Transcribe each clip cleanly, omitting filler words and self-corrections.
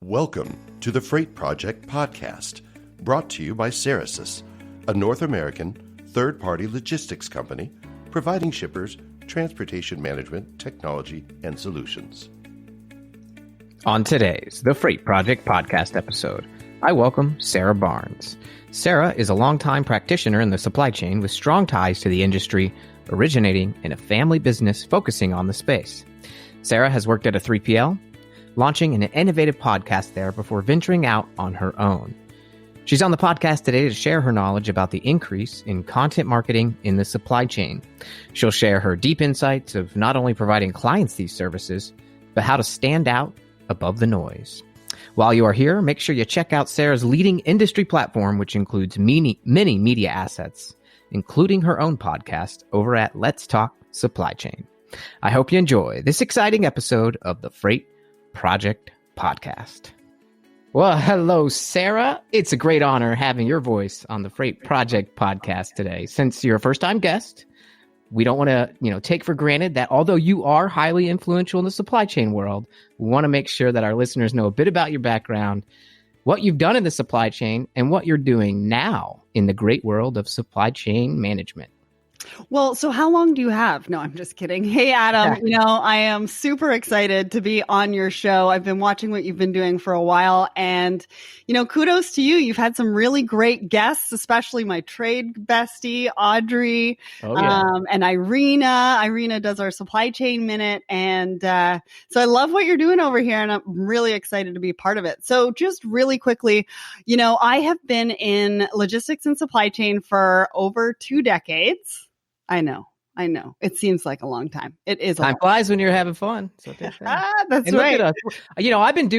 Welcome to the Freight Project podcast, brought to you by Ceresys, a North American third-party logistics company providing shippers transportation management, technology, and solutions. On today's The Freight Project podcast episode, I welcome Sarah Barnes. Sarah is a longtime practitioner in the supply chain with strong ties to the industry, originating in a family business focusing on the space. Sarah has worked at a 3PL, launching an innovative podcast there before venturing out on her own. She's on the podcast today to share her knowledge about the increase in content marketing in the supply chain. She'll share her deep insights of not only providing clients these services, but how to stand out above the noise. While you are here, make sure you check out Sarah's leading industry platform, which includes many media assets, including her own podcast over at Let's Talk Supply Chain. I hope you enjoy this exciting episode of the Freight Project podcast. Well, hello, Sarah. It's a great honor having your voice on the Freight Project podcast today. Since you're a first-time guest, we don't want to, take for granted that although you are highly influential in the supply chain world, we want to make sure that our listeners know a bit about your background, what you've done in the supply chain, and what you're doing now in the great world of supply chain management. Well, so how long do you have? No, I'm just kidding. Hey, Adam, I am super excited to be on your show. I've been watching what you've been doing for a while and, kudos to you. You've had some really great guests, especially my trade bestie, Audrey, and Irina. Irina does our supply chain minute. And so I love what you're doing over here and I'm really excited to be part of it. So just really quickly, I have been in logistics and supply chain for over 2 decades. I know. It seems like a long time. It is. Time flies when you're having fun. So that's and right. Look at us.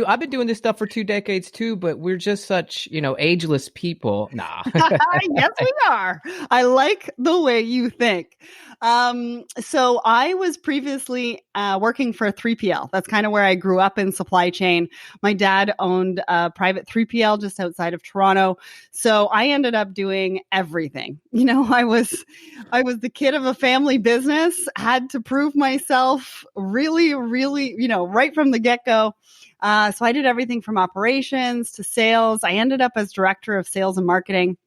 I've been doing this stuff for 2 decades too, but we're just such, ageless people. Nah. Yes, we are. I like the way you think. So I was previously working for a 3PL. That's kind of where I grew up in supply chain. My dad owned a private 3PL just outside of Toronto. So I ended up doing everything. I was the kid of a family business, had to prove myself really, really, right from the get-go. So I did everything from operations to sales. I ended up as director of sales and marketing.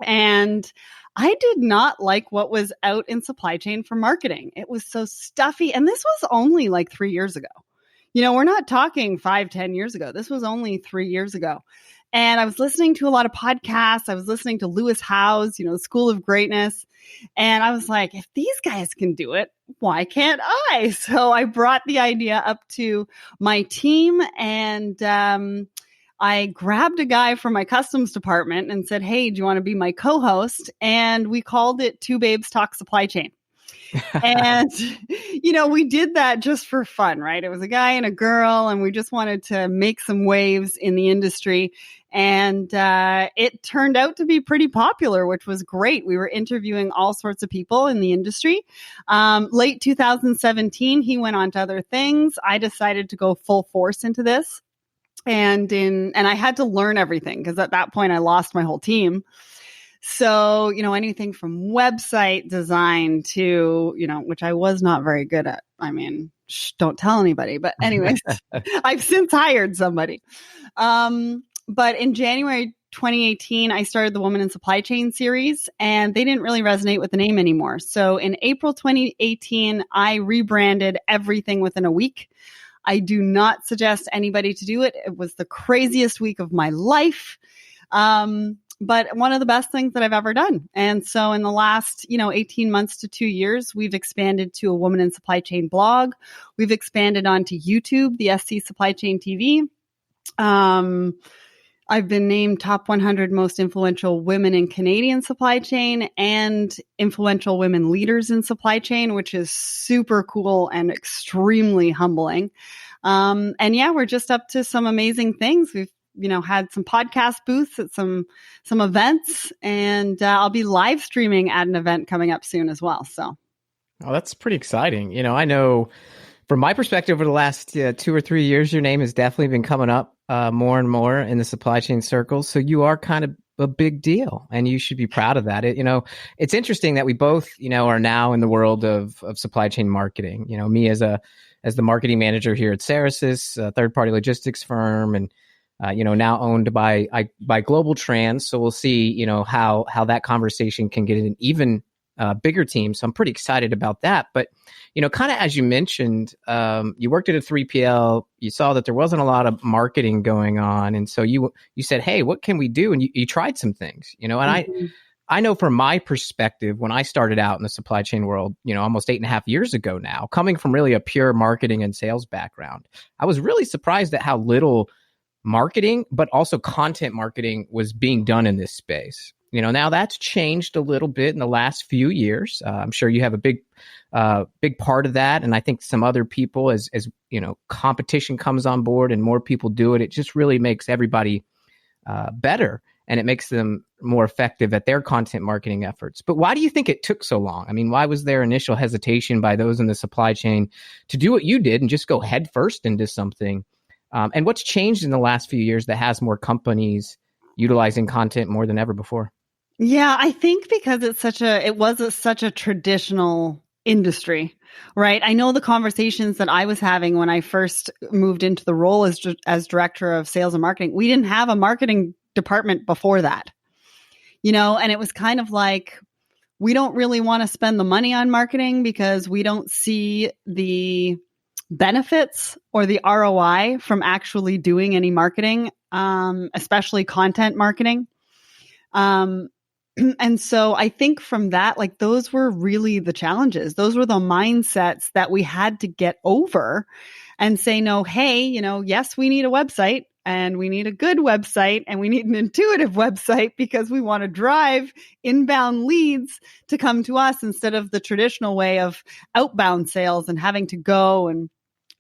And I did not like what was out in supply chain for marketing. It was so stuffy. And this was only like 3 years ago. We're not talking 5-10 years ago. This was only 3 years ago. And I was listening to a lot of podcasts. I was listening to Lewis Howes, the School of Greatness. And I was like, if these guys can do it, why can't I? So I brought the idea up to my team and I grabbed a guy from my customs department and said, hey, do you want to be my co-host? And we called it Two Babes Talk Supply Chain. And, we did that just for fun, right? It was a guy and a girl, and we just wanted to make some waves in the industry. And it turned out to be pretty popular, which was great. We were interviewing all sorts of people in the industry. Late 2017, he went on to other things. I decided to go full force into this. And I had to learn everything because at that point I lost my whole team. So, anything from website design to, which I was not very good at. I mean, don't tell anybody. But anyways, I've since hired somebody. But in January 2018, I started the Woman in Supply Chain series, and they didn't really resonate with the name anymore. So in April 2018, I rebranded everything within a week. I do not suggest anybody to do it. It was the craziest week of my life. But one of the best things that I've ever done. And so in the last, 18 months to 2 years, we've expanded to a Woman in Supply Chain blog. We've expanded onto YouTube, the SC Supply Chain TV. I've been named top 100 most influential women in Canadian supply chain and influential women leaders in supply chain, which is super cool and extremely humbling. We're just up to some amazing things. We've had some podcast booths at some events, and I'll be live streaming at an event coming up soon as well. So, that's pretty exciting. I know from my perspective over the last 2 or 3 years, your name has definitely been coming up more and more in the supply chain circles. So you are kind of a big deal, and you should be proud of that. It's interesting that we both, are now in the world of supply chain marketing. Me as the marketing manager here at Ceresys, a third-party logistics firm, and now owned by Global Trans. So we'll see, how that conversation can get an even bigger team. So I'm pretty excited about that. But, kind of as you mentioned, you worked at a 3PL, you saw that there wasn't a lot of marketing going on. And so you said, hey, what can we do? And you tried some things, and I know from my perspective, when I started out in the supply chain world, almost 8.5 years ago now, coming from really a pure marketing and sales background, I was really surprised at how little marketing, but also content marketing was being done in this space. Now that's changed a little bit in the last few years. I'm sure you have a big part of that. And I think some other people, as competition comes on board and more people do it, it just really makes everybody better. And it makes them more effective at their content marketing efforts. But why do you think it took so long? I mean, why was there initial hesitation by those in the supply chain to do what you did and just go headfirst into something? And what's changed in the last few years that has more companies utilizing content more than ever before? Yeah, I think because it was such a traditional industry, right? I know the conversations that I was having when I first moved into the role as director of sales and marketing. We didn't have a marketing department before that, and it was kind of like, we don't really want to spend the money on marketing because we don't see the benefits or the ROI from actually doing any marketing, especially content marketing. And so I think from that, like, those were really the challenges. Those were the mindsets that we had to get over and say, no, hey, yes, we need a website and we need a good website and we need an intuitive website because we want to drive inbound leads to come to us instead of the traditional way of outbound sales and having to go and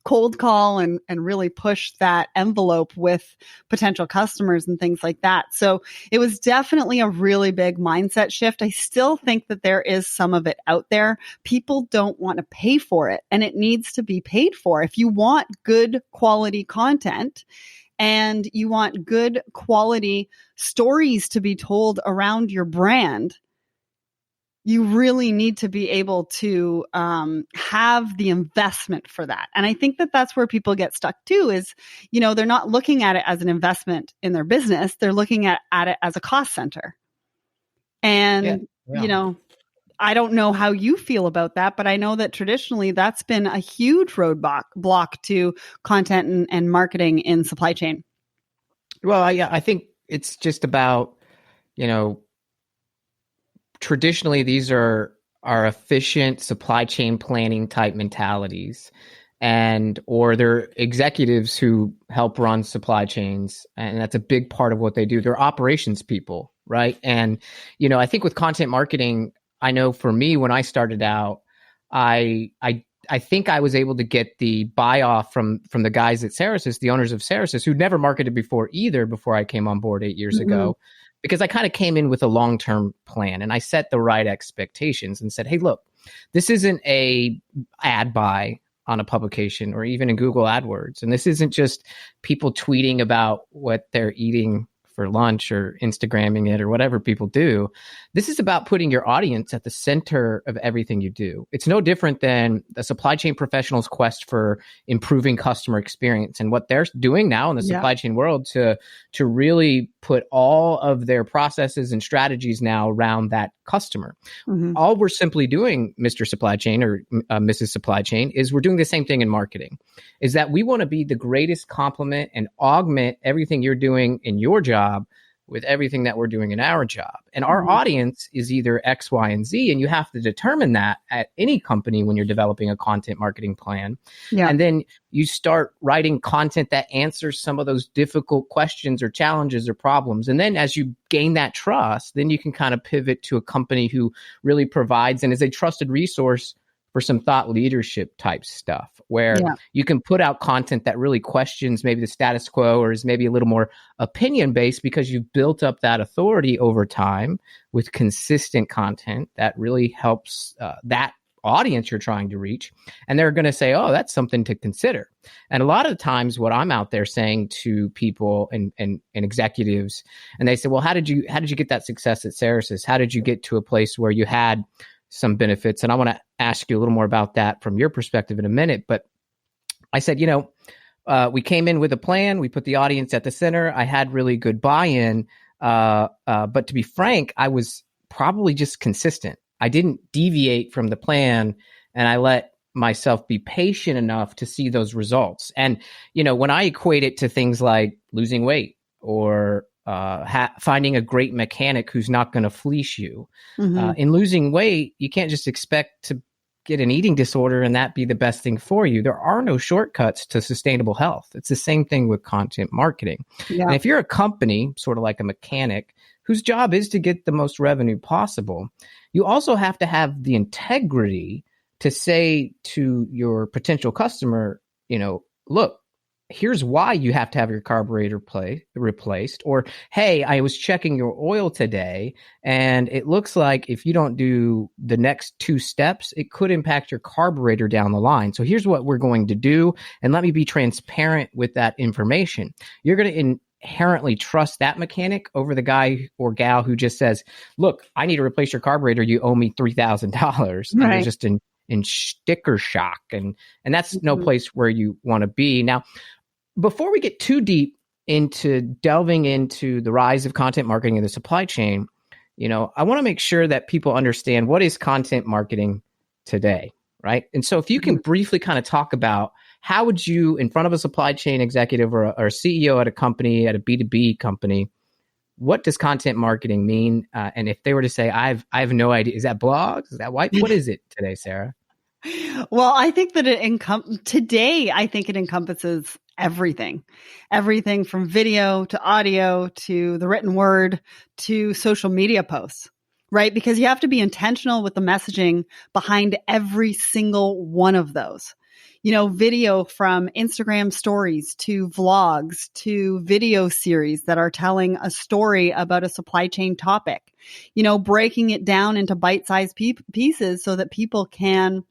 cold call and really push that envelope with potential customers and things like that. So it was definitely a really big mindset shift. I still think that there is some of it out there. People don't want to pay for it, and it needs to be paid for. If you want good quality content and you want good quality stories to be told around your brand, you really need to be able to have the investment for that. And I think that that's where people get stuck too is, they're not looking at it as an investment in their business. They're looking at it as a cost center. And, I don't know how you feel about that, but I know that traditionally that's been a huge block to content and marketing in supply chain. Well, I think it's just about, traditionally, these are efficient supply chain planning type mentalities, or they're executives who help run supply chains, and that's a big part of what they do. They're operations people, right? And I think with content marketing, I know for me when I started out, I think I was able to get the buy off from the guys at Ceresys, the owners of Ceresys, who'd never marketed before I came on board 8 years ago. Because I kind of came in with a long-term plan and I set the right expectations and said, hey, look, this isn't a ad buy on a publication or even in Google AdWords. And this isn't just people tweeting about what they're eating for lunch or Instagramming it or whatever people do. This is about putting your audience at the center of everything you do. It's no different than the supply chain professional's quest for improving customer experience and what they're doing now in the supply chain world to really put all of their processes and strategies now around that customer. All we're simply doing, Mr. Supply Chain or Mrs. Supply Chain, is we're doing the same thing in marketing, is that we want to be the greatest complement and augment everything you're doing in your job with everything that we're doing in our job. And our audience is either X, Y, and Z. And you have to determine that at any company when you're developing a content marketing plan. And then you start writing content that answers some of those difficult questions or challenges or problems. And then as you gain that trust, then you can kind of pivot to a company who really provides and is a trusted resource for some thought leadership type stuff where you can put out content that really questions maybe the status quo or is maybe a little more opinion based because you've built up that authority over time with consistent content that really helps that audience you're trying to reach. And they're going to say, oh, that's something to consider. And a lot of times what I'm out there saying to people and executives, and they say, well, how did you get that success at Ceresys? How did you get to a place where you had some benefits? And I want to ask you a little more about that from your perspective in a minute. But I said, we came in with a plan. We put the audience at the center. I had really good buy-in. But to be frank, I was probably just consistent. I didn't deviate from the plan, and I let myself be patient enough to see those results. And, when I equate it to things like losing weight or finding a great mechanic who's not going to fleece you, in losing weight, you can't just expect to get an eating disorder and that be the best thing for you. There are no shortcuts to sustainable health. It's the same thing with content marketing. Yeah. And if you're a company, sort of like a mechanic, whose job is to get the most revenue possible, you also have to have the integrity to say to your potential customer, look, here's why you have to have your carburetor replaced. Or, hey, I was checking your oil today, and it looks like if you don't do the next 2 steps, it could impact your carburetor down the line. So here's what we're going to do. And let me be transparent with that information. You're going to inherently trust that mechanic over the guy or gal who just says, look, I need to replace your carburetor. You owe me $3,000. Right. And they're just in sticker shock. And that's no place where you want to be. Now, before we get too deep into delving into the rise of content marketing in the supply chain, I want to make sure that people understand what is content marketing today, right? And so if you can briefly kind of talk about how would you, in front of a supply chain executive or a CEO at a company, at a B2B company, what does content marketing mean? And if they were to say, I have no idea, is that blogs? Is that what is it today, Sarah? Well, I think that today, I think it encompasses everything from video to audio to the written word to social media posts, right? Because you have to be intentional with the messaging behind every single one of those. Video from Instagram stories to vlogs to video series that are telling a story about a supply chain topic, breaking it down into bite-sized pieces so that people can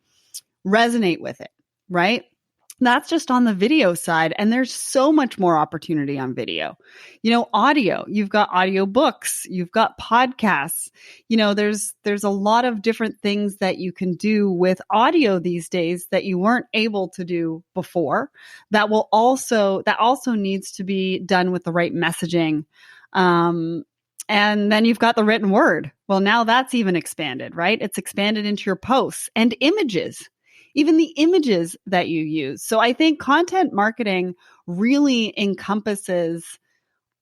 resonate with it, right? That's just on the video side. And there's so much more opportunity on video. Audio, you've got audio books, you've got podcasts, there's a lot of different things that you can do with audio these days that you weren't able to do before. That also needs to be done with the right messaging. And then you've got the written word. Well, now that's even expanded, right? It's expanded into your posts and images. Even the images that you use. So I think content marketing really encompasses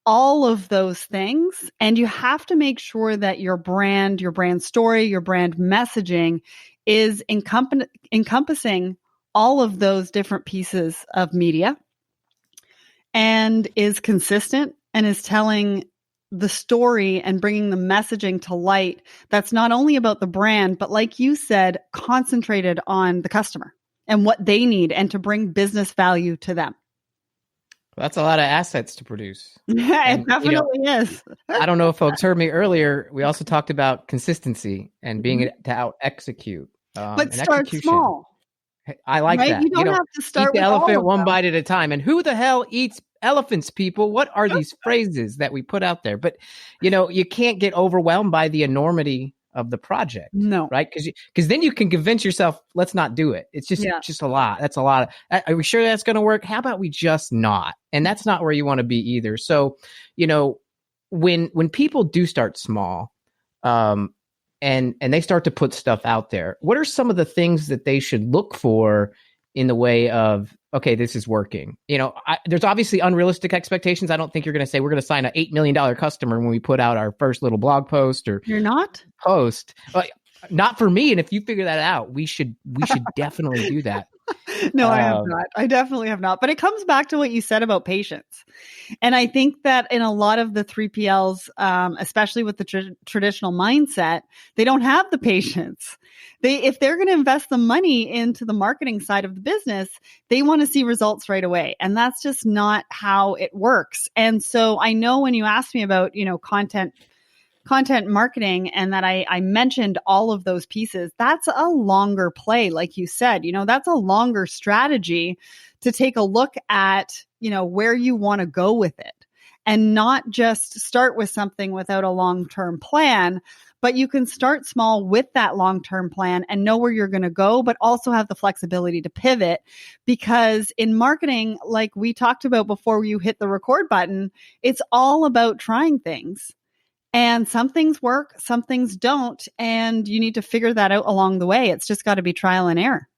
all of those things. And you have to make sure that your brand story, your brand messaging is encompassing all of those different pieces of media and is consistent and is telling the story and bringing the messaging to light that's not only about the brand, but like you said, concentrated on the customer and what they need and to bring business value to them. Well, that's a lot of assets to produce. Yeah, it definitely is. I don't know if folks heard me earlier. We also talked about consistency and being to out execute. But start small. I like that. You don't have to start eat the with elephant one bite at a time. And who the hell eats elephants, people? What are these phrases that we put out there? But, you can't get overwhelmed by the enormity of the project. No. Right? Because then you can convince yourself, let's not do it. It's just a lot. That's a lot. Are we sure that's going to work? How about we just not? And that's not where you want to be either. So, when people do start small, and they start to put stuff out there, what are some of the things that they should look for in the way of, okay, this is working? There's obviously unrealistic expectations. I don't think you're going to say we're going to sign an $8 million customer when we put out our first little blog post or you're not post. Not for me. And if you figure that out, we should definitely do that. No, I have not. I definitely have not. But it comes back to what you said about patience. And I think that in a lot of the 3PLs, especially with the traditional mindset, they don't have the patience. If they're going to invest the money into the marketing side of the business, they want to see results right away. And that's just not how it works. And so I know when you asked me about, content marketing and that I mentioned all of those pieces, that's a longer play. Like you said, that's a longer strategy to take a look at, where you want to go with it. and not just start with something without a long-term plan, but you can start small with that long-term plan and know where you're going to go, but also have the flexibility to pivot. Because in marketing, like we talked about before you hit the record button, it's all about trying things. And some things work, some things don't. And you need to figure that out along the way. It's just got to be trial and error.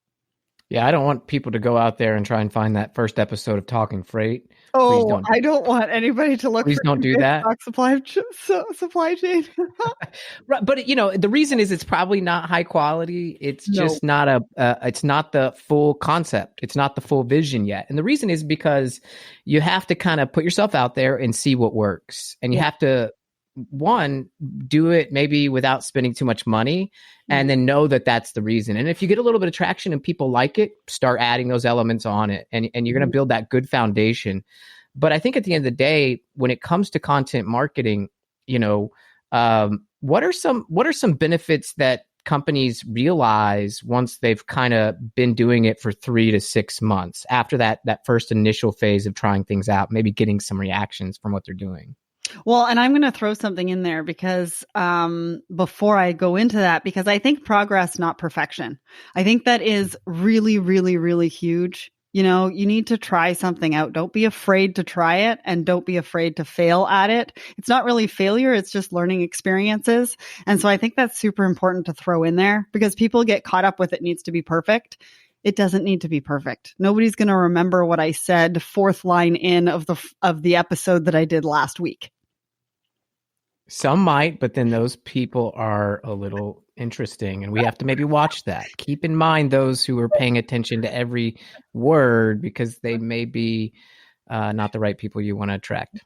Yeah, I don't want people to go out there and try and find that first episode of Talking Freight. Oh, I don't want anybody to look. Please don't do that. Supply chain. Right, but the reason is it's probably not high quality. It's just not it's not the full concept. It's not the full vision yet. And the reason is because you have to kind of put yourself out there and see what works, and you have to do it maybe without spending too much money, and then know that that's the reason. And if you get a little bit of traction and people like it, start adding those elements on it, and you're going to build that good foundation. But I think at the end of the day, when it comes to content marketing, what are some benefits that companies realize once they've kind of been doing it for 3 to 6 months after that first initial phase of trying things out, maybe getting some reactions from what they're doing? Well, and I'm going to throw something in there because before I go into that, because I think progress, not perfection. I think that is really, really, really huge. You need to try something out. Don't be afraid to try it, and don't be afraid to fail at it. It's not really failure. It's just learning experiences. And so I think that's super important to throw in there, because people get caught up with it needs to be perfect. It doesn't need to be perfect. Nobody's going to remember what I said fourth line in of the episode that I did last week. Some might, but then those people are a little interesting, and we have to maybe watch that. Keep in mind those who are paying attention to every word, because they may be not the right people you want to attract.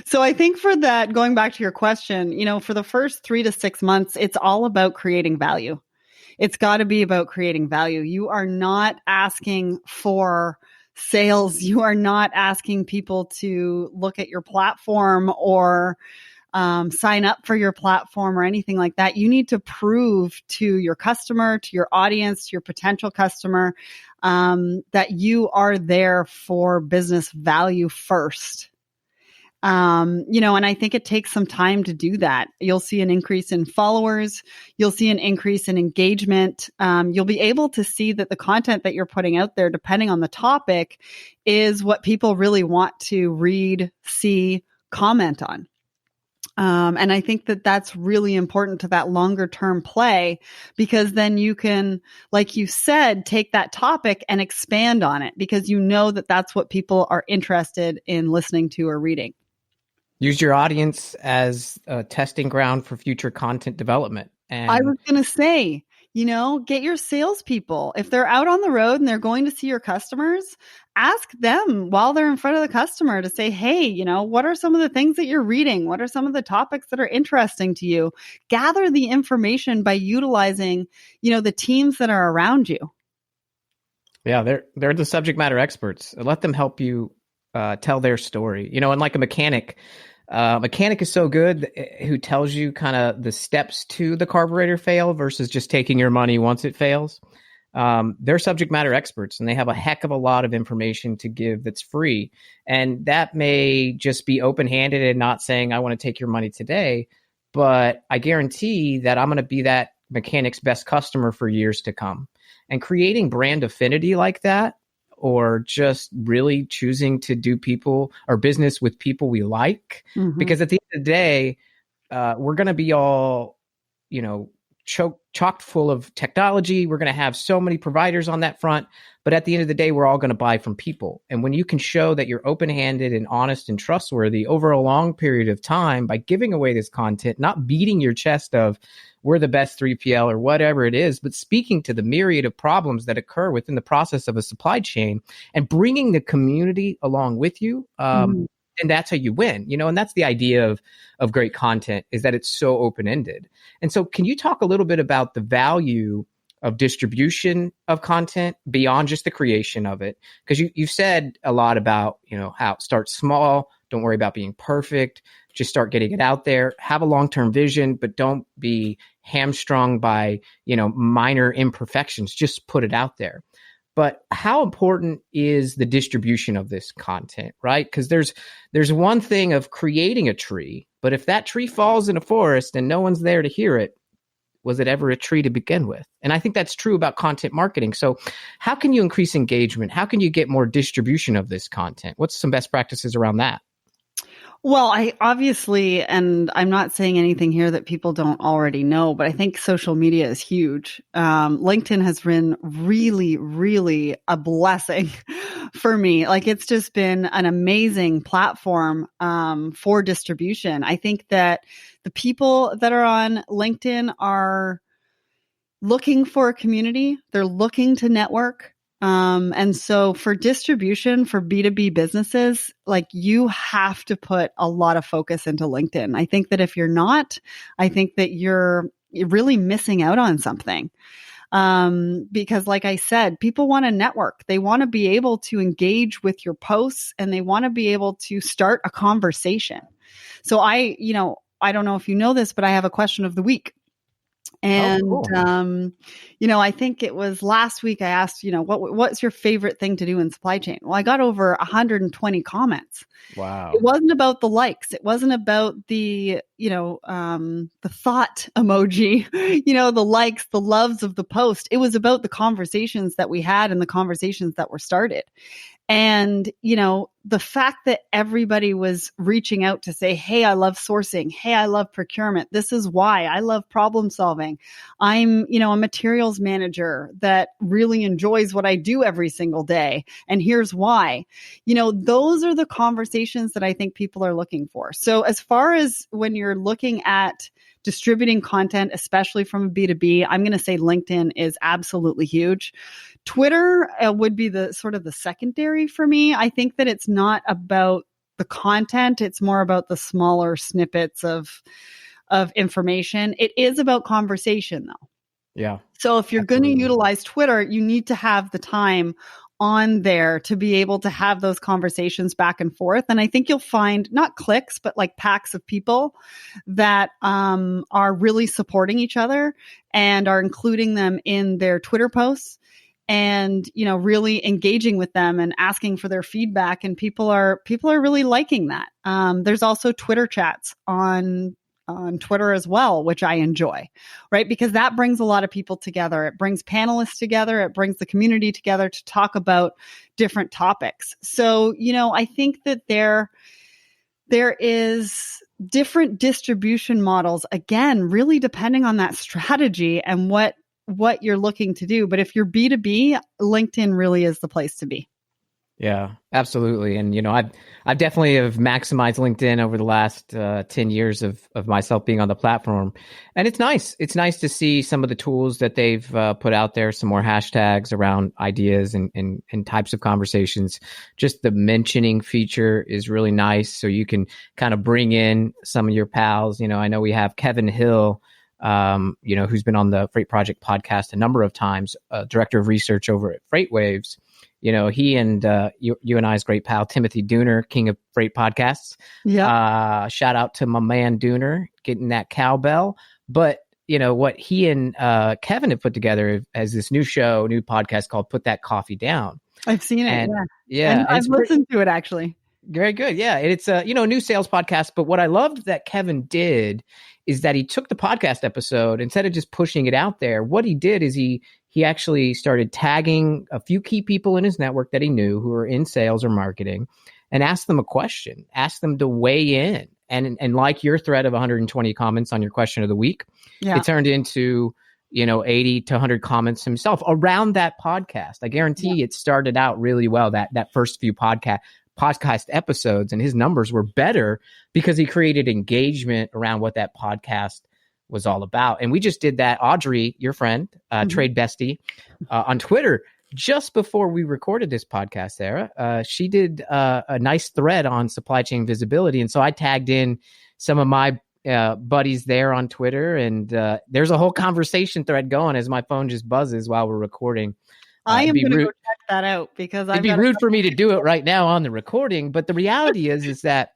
So I think for that, going back to your question, for the first 3 to 6 months, it's all about creating value. It's got to be about creating value. You are not asking for sales. You are not asking people to look at your platform or sign up for your platform or anything like that. You need to prove to your customer, to your audience, to your potential customer, that you are there for business value first. And I think it takes some time to do that. You'll see an increase in followers. You'll see an increase in engagement. You'll be able to see that the content that you're putting out there, depending on the topic, is what people really want to read, see, comment on. And I think that that's really important to that longer term play, because then you can, like you said, take that topic and expand on it, because you know that that's what people are interested in listening to or reading. Use your audience as a testing ground for future content development. And I was going to say, get your salespeople. If they're out on the road and they're going to see your customers, ask them while they're in front of the customer to say, hey, what are some of the things that you're reading? What are some of the topics that are interesting to you? Gather the information by utilizing, the teams that are around you. Yeah, they're the subject matter experts. Let them help you tell their story. And like a mechanic is so good who tells you kind of the steps to the carburetor fail versus just taking your money once it fails. They're subject matter experts, and they have a heck of a lot of information to give that's free. And that may just be open-handed and not saying, I want to take your money today, but I guarantee that I'm going to be that mechanic's best customer for years to come. And creating brand affinity like that, or just really choosing to do people or business with people we like, because at the end of the day, we're going to be all, chocked full of technology. We're going to have so many providers on that front, but at the end of the day, we're all going to buy from people. And when you can show that you're open-handed and honest and trustworthy over a long period of time by giving away this content, not beating your chest of we're the best 3PL or whatever it is, but speaking to the myriad of problems that occur within the process of a supply chain and bringing the community along with you. And that's how you win, and that's the idea of great content, is that it's so open-ended. And so can you talk a little bit about the value of distribution of content beyond just the creation of it? Because you've said a lot about, how start small, don't worry about being perfect, just start getting it out there, have a long-term vision, but don't be hamstrung by, minor imperfections, just put it out there. but how important is the distribution of this content, right? Because there's one thing of creating a tree, but if that tree falls in a forest and no one's there to hear it, was it ever a tree to begin with? And I think that's true about content marketing. So how can you increase engagement? How can you get more distribution of this content? What's some best practices around that? Well, I obviously, and I'm not saying anything here that people don't already know, but I think social media is huge. LinkedIn has been really, really a blessing for me. Like, it's just been an amazing platform for distribution. I think that the people that are on LinkedIn are looking for a community. They're looking to network. And so for distribution, for B2B businesses, like, you have to put a lot of focus into LinkedIn. I think that if you're not, I think that you're really missing out on something. Because like I said, people want to network. They want to be able to engage with your posts, and they want to be able to start a conversation. So I don't know if you know this, but I have a question of the week. And, cool. I think it was last week I asked, what's your favorite thing to do in supply chain? Well, I got over 120 comments. Wow. It wasn't about the likes. It wasn't about the thought emoji, the likes, the loves of the post. It was about the conversations that we had and the conversations that were started. And, the fact that everybody was reaching out to say, hey, I love sourcing. Hey, I love procurement. This is why I love problem solving. I'm, a materials manager that really enjoys what I do every single day. And here's why. Those are the conversations that I think people are looking for. So as far as when you're looking at distributing content, especially from a B2B, I'm going to say LinkedIn is absolutely huge. Twitter would be the sort of the secondary for me. I think that it's not about the content. It's more about the smaller snippets of information. It is about conversation, though. Yeah. So if you're going to utilize Twitter, you need to have the time on there to be able to have those conversations back and forth. And I think you'll find not cliques, but like packs of people that are really supporting each other and are including them in their Twitter posts and, really engaging with them and asking for their feedback. And people are really liking that. There's also Twitter chats on Twitter as well, which I enjoy, right? Because that brings a lot of people together. It brings panelists together. It brings the community together to talk about different topics. So, I think that there is different distribution models, again, really depending on that strategy and what you're looking to do. But if you're B2B, LinkedIn really is the place to be. Yeah, absolutely. And, I've definitely have maximized LinkedIn over the last 10 years of myself being on the platform. And it's nice. It's nice to see some of the tools that they've put out there, some more hashtags around ideas and types of conversations. Just the mentioning feature is really nice. So you can kind of bring in some of your pals. I know we have Kevin Hill, who's been on the Freight Project podcast a number of times, director of research over at FreightWaves. He and you and I's great pal, Timothy Dooner, King of Freight Podcasts. Yeah. Shout out to my man Dooner getting that cowbell. But, what he and Kevin have put together as this new podcast called Put That Coffee Down. I've seen it. Yeah. And I've listened to it, actually. Very good. Yeah. And it's a new sales podcast. But what I loved that Kevin did is that he took the podcast episode, instead of just pushing it out there, what he did is he actually started tagging a few key people in his network that he knew who were in sales or marketing and asked them a question, asked them to weigh in. And like your thread of 120 comments on your question of the week, it turned into, 80 to 100 comments himself around that podcast. I guarantee it started out really well, that first few podcast episodes, and his numbers were better because he created engagement around what that podcast was all about. And we just did that. Audrey, your friend, trade bestie, on Twitter, just before we recorded this podcast, Sarah, she did a nice thread on supply chain visibility. And so I tagged in some of my buddies there on Twitter, and there's a whole conversation thread going as my phone just buzzes while we're recording. I am going to go check that out because it'd be rude for me to do it right now on the recording. But the reality is that,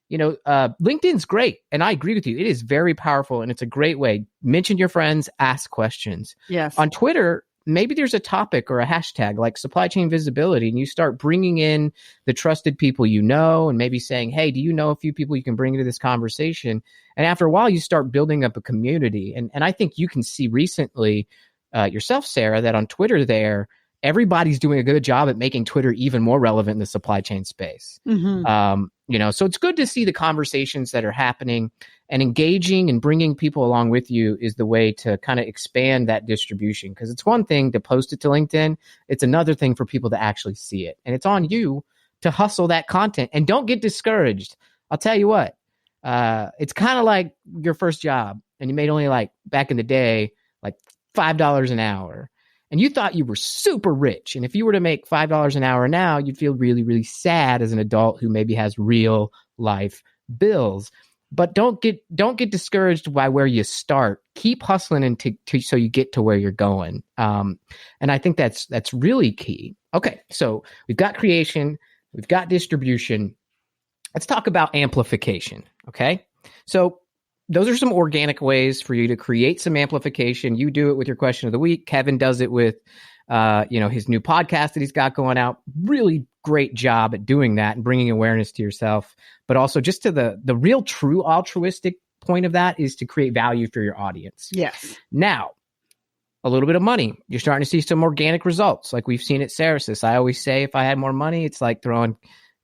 LinkedIn's great. And I agree with you. It is very powerful and it's a great way. Mention your friends, ask questions. Yes. On Twitter, maybe there's a topic or a hashtag like supply chain visibility, and you start bringing in the trusted people you know, and maybe saying, hey, do you know a few people you can bring into this conversation? And after a while, you start building up a community. And I think you can see recently yourself, Sarah, that on Twitter there, everybody's doing a good job at making Twitter even more relevant in the supply chain space. So it's good to see the conversations that are happening, and engaging and bringing people along with you is the way to kind of expand that distribution. Because it's one thing to post it to LinkedIn. It's another thing for people to actually see it. And it's on you to hustle that content, and don't get discouraged. I'll tell you what, it's kind of like your first job, and you made only like back in the day, like $5 an hour. And you thought you were super rich. And if you were to make $5 an hour now, you'd feel really, really sad as an adult who maybe has real life bills. But don't get discouraged by where you start. Keep hustling so you get to where you're going. And I think that's really key. Okay, so we've got creation, we've got distribution. Let's talk about amplification. Okay, so those are some organic ways for you to create some amplification. You do it with your question of the week. Kevin does it with, his new podcast that he's got going out. Really great job at doing that and bringing awareness to yourself. But also just to the real true altruistic point of that is to create value for your audience. Yes. Now, a little bit of money. You're starting to see some organic results like we've seen at Cerasis. I always say if I had more money, it's like throwing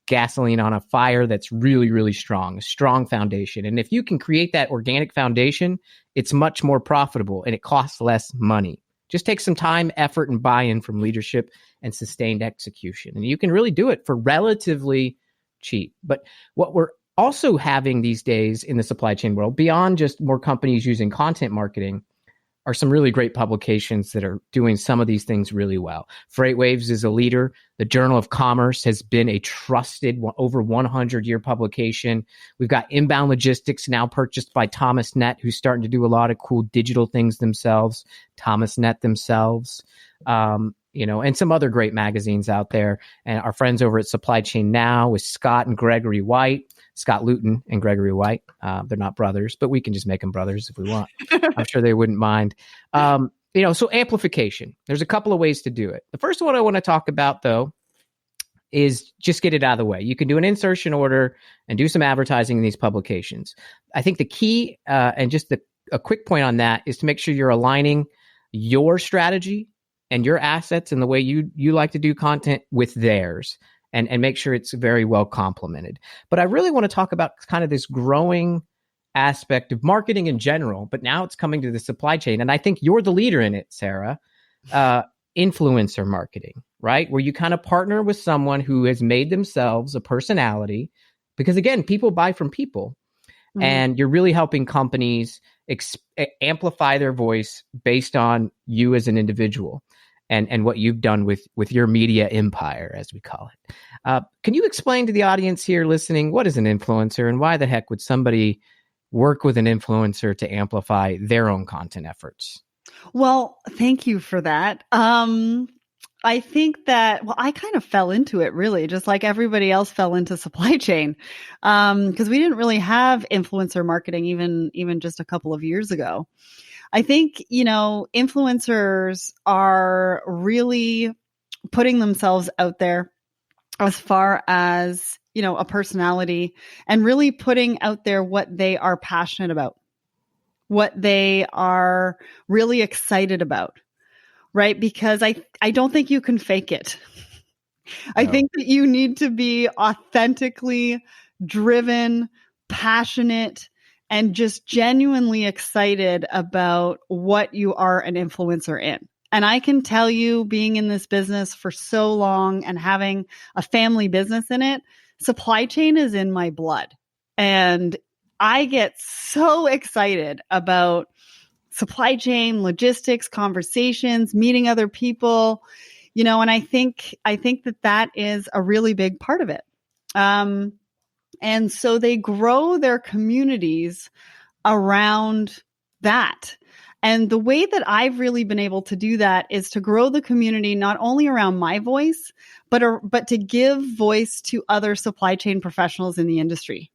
gasoline on a fire that's really, really strong, a strong foundation. And if you can create that organic foundation, it's much more profitable and it costs less money. Just take some time, effort, and buy-in from leadership and sustained execution. And you can really do it for relatively cheap. But what we're also having these days in the supply chain world, beyond just more companies using content marketing, are some really great publications that are doing some of these things really well. FreightWaves is a leader. The Journal of Commerce has been a trusted over 100-year publication. We've got Inbound Logistics now purchased by ThomasNet, who's starting to do a lot of cool digital things themselves, ThomasNet themselves, and some other great magazines out there. And our friends over at Supply Chain Now with Scott and Gregory White, Scott Luton and Gregory White. They're not brothers, but we can just make them brothers if we want. I'm sure they wouldn't mind. So amplification. There's a couple of ways to do it. The first one I want to talk about, though, is just get it out of the way. You can do an insertion order and do some advertising in these publications. I think the key, and just a quick point on that, is to make sure you're aligning your strategy and your assets and the way you like to do content with theirs. And make sure it's very well complemented. But I really want to talk about kind of this growing aspect of marketing in general, but now it's coming to the supply chain. And I think you're the leader in it, Sarah. Influencer marketing, right? Where you kind of partner with someone who has made themselves a personality, because again, people buy from people. Mm-hmm. And you're really helping companies amplify their voice based on you as an individual. And what you've done with your media empire, as we call it. Can you explain to the audience here listening, what is an influencer and why the heck would somebody work with an influencer to amplify their own content efforts? Well, thank you for that. I think that, I kind of fell into it really, just like everybody else fell into supply chain. Because we didn't really have influencer marketing even just a couple of years ago. I think, influencers are really putting themselves out there as far as, a personality, and really putting out there what they are passionate about, what they are really excited about, right? Because I don't think you can fake it. I think that you need to be authentically driven, passionate, and just genuinely excited about what you are an influencer in. And I can tell you, being in this business for so long and having a family business in it, supply chain is in my blood. And I get so excited about supply chain, logistics, conversations, meeting other people, and I think that is a really big part of it. And so they grow their communities around that. And the way that I've really been able to do that is to grow the community not only around my voice, but to give voice to other supply chain professionals in the industry.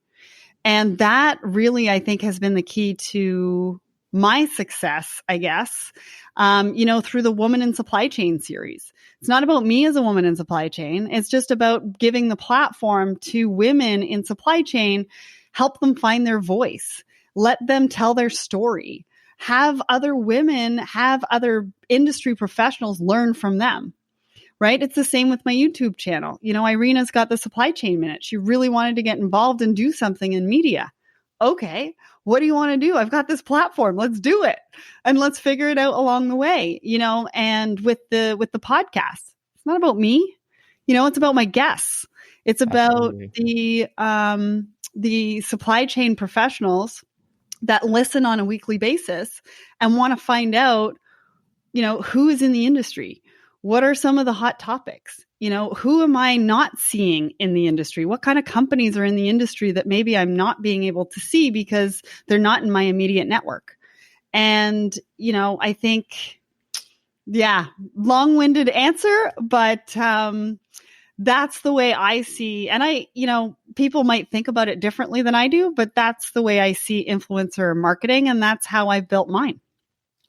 And that really, I think, has been the key to my success, I guess, through the Woman in Supply Chain series. It's not about me as a woman in supply chain. It's just about giving the platform to women in supply chain, help them find their voice, let them tell their story, have other women, have other industry professionals learn from them. Right? It's the same with my YouTube channel. Irina's got the Supply Chain Minute. She really wanted to get involved and do something in media. Okay, what do you want to do? I've got this platform. Let's do it. And let's figure it out along the way, and with the podcast, it's not about me. It's about my guests. It's about the supply chain professionals that listen on a weekly basis and want to find out, who is in the industry. What are some of the hot topics? Who am I not seeing in the industry? What kind of companies are in the industry that maybe I'm not being able to see because they're not in my immediate network? And, I think, long-winded answer, but that's the way I see. And people might think about it differently than I do, but that's the way I see influencer marketing. And that's how I've built mine.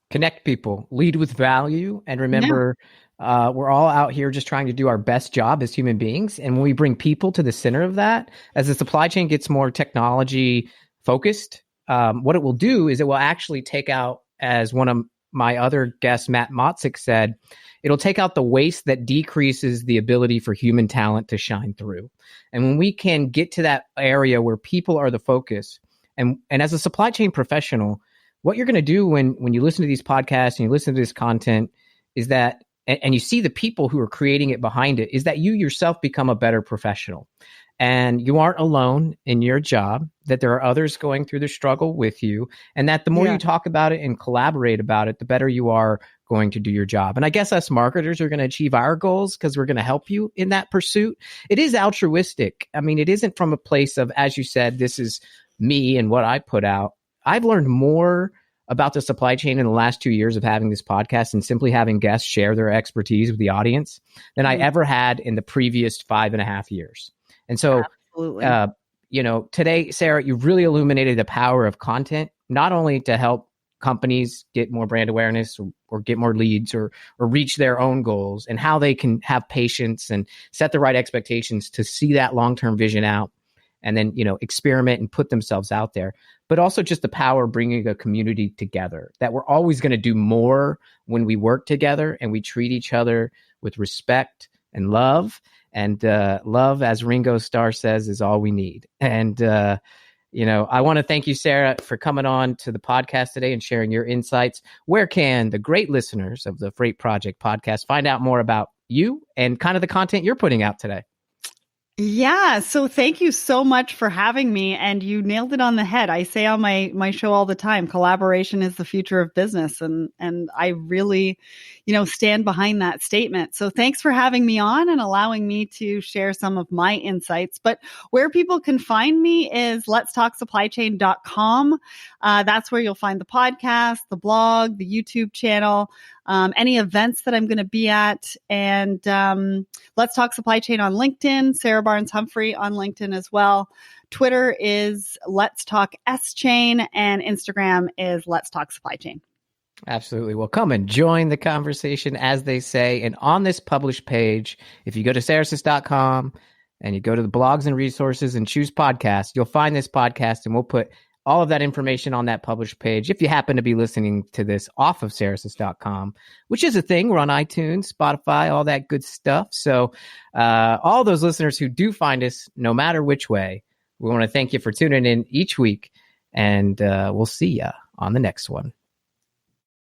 Connect people, lead with value, and remember, we're all out here just trying to do our best job as human beings. And when we bring people to the center of that, as the supply chain gets more technology focused, what it will do is it will actually take out, as one of my other guests, Matt Motzik, said, it'll take out the waste that decreases the ability for human talent to shine through. And when we can get to that area where people are the focus, and as a supply chain professional, what you're going to do when you listen to these podcasts and you listen to this content is that, and you see the people who are creating it behind it, is that you yourself become a better professional. And you aren't alone in your job, that there are others going through the struggle with you, and that the more you talk about it and collaborate about it, the better you are going to do your job. And I guess us marketers are going to achieve our goals because we're going to help you in that pursuit. It is altruistic. I mean, it isn't from a place of, as you said, this is me and what I put out. I've learned more about the supply chain in the last 2 years of having this podcast and simply having guests share their expertise with the audience than I ever had in the previous 5.5 years. And so, today, Sarah, you've really illuminated the power of content, not only to help companies get more brand awareness or get more leads or reach their own goals, and how they can have patience and set the right expectations to see that long-term vision out and then, experiment and put themselves out there, but also just the power of bringing a community together, that we're always going to do more when we work together and we treat each other with respect and love. And love, as Ringo Starr says, is all we need. And, I want to thank you, Sarah, for coming on to the podcast today and sharing your insights. Where can the great listeners of the Freight Project podcast find out more about you and kind of the content you're putting out today? Yeah. So thank you so much for having me. And you nailed it on the head. I say on my show all the time, collaboration is the future of business. And I really, stand behind that statement. So thanks for having me on and allowing me to share some of my insights. But where people can find me is letstalksupplychain.com. That's where you'll find the podcast, the blog, the YouTube channel, any events that I'm going to be at. And Let's Talk Supply Chain on LinkedIn, Sarah Barnes Humphrey on LinkedIn as well. Twitter is Let's Talk S Chain, and Instagram is Let's Talk Supply Chain. Absolutely. Well, come and join the conversation, as they say. And on this published page, if you go to sarasys.com and you go to the blogs and resources and choose podcast, you'll find this podcast, and we'll put all of that information on that published page. If you happen to be listening to this off of sarasys.com, which is a thing, we're on iTunes, Spotify, all that good stuff. So all those listeners who do find us, no matter which way, we want to thank you for tuning in each week, and we'll see you on the next one.